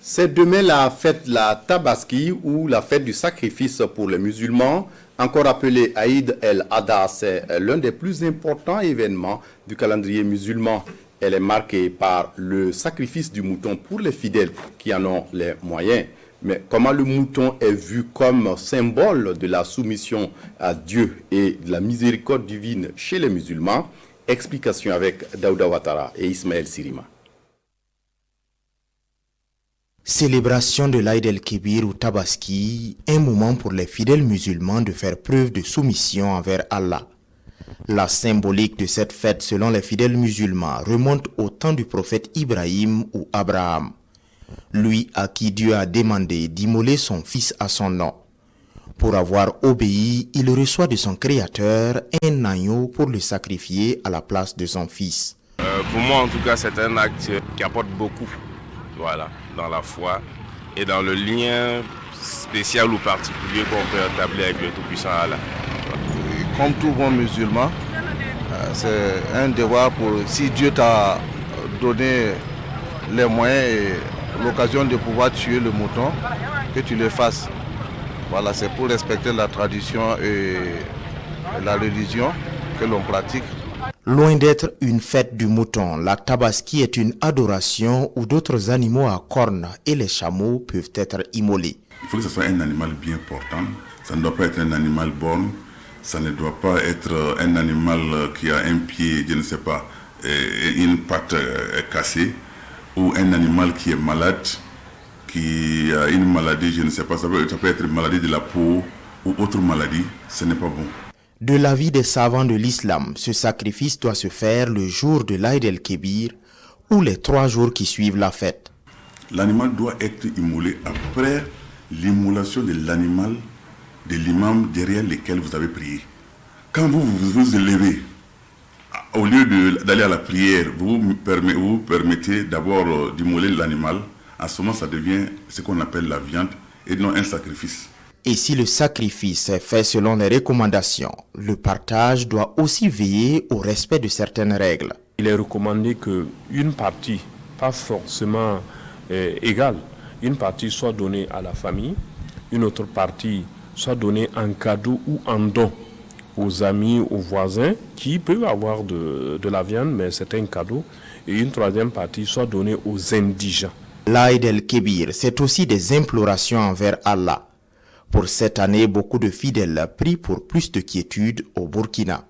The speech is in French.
C'est demain la fête la Tabaski ou la fête du sacrifice pour les musulmans, encore appelée Aïd el-Adha. C'est l'un des plus importants événements du calendrier musulman. Elle est marquée par le sacrifice du mouton pour les fidèles qui en ont les moyens. Mais comment le mouton est vu comme symbole de la soumission à Dieu et de la miséricorde divine chez les musulmans? Explication avec Daouda Ouattara et Ismaël Sirima. Célébration de l'Aïd el-Kébir ou Tabaski, un moment pour les fidèles musulmans de faire preuve de soumission envers Allah. La symbolique de cette fête selon les fidèles musulmans remonte au temps du prophète Ibrahim ou Abraham, lui à qui Dieu a demandé d'immoler son fils à son nom. Pour avoir obéi, il reçoit de son créateur un agneau pour le sacrifier à la place de son fils. Pour moi en tout cas c'est un acte qui apporte beaucoup. Voilà, dans la foi et dans le lien spécial ou particulier qu'on peut établir avec le Tout-Puissant Allah. Comme tout bon musulman, c'est un devoir pour, si Dieu t'a donné les moyens et l'occasion de pouvoir tuer le mouton, que tu le fasses. Voilà, c'est pour respecter la tradition et la religion que l'on pratique. Loin d'être une fête du mouton, la Tabaski est une adoration où d'autres animaux à cornes et les chameaux peuvent être immolés. Il faut que ce soit un animal bien portant, ça ne doit pas être un animal borgne, ça ne doit pas être un animal qui a un pied, je ne sais pas, une patte cassée, ou un animal qui est malade, qui a une maladie, je ne sais pas, ça peut être une maladie de la peau ou autre maladie, ce n'est pas bon. De l'avis des savants de l'islam, ce sacrifice doit se faire le jour de l'Aïd el-Kébir ou les 3 jours qui suivent la fête. L'animal doit être immolé après l'immolation de l'animal, de l'imam derrière lequel vous avez prié. Quand vous vous levez, au lieu d'aller à la prière, vous permettez d'abord d'immoler l'animal. À ce moment, ça devient ce qu'on appelle la viande et non un sacrifice. Et si le sacrifice est fait selon les recommandations, le partage doit aussi veiller au respect de certaines règles. Il est recommandé qu'une partie, pas forcément égale, une partie soit donnée à la famille, une autre partie soit donnée en cadeau ou en don aux amis, aux voisins, qui peuvent avoir de la viande, mais c'est un cadeau, et une troisième partie soit donnée aux indigents. L'Aïd el-Kébir, c'est aussi des implorations envers Allah. Pour cette année, beaucoup de fidèles prient pour plus de quiétude au Burkina.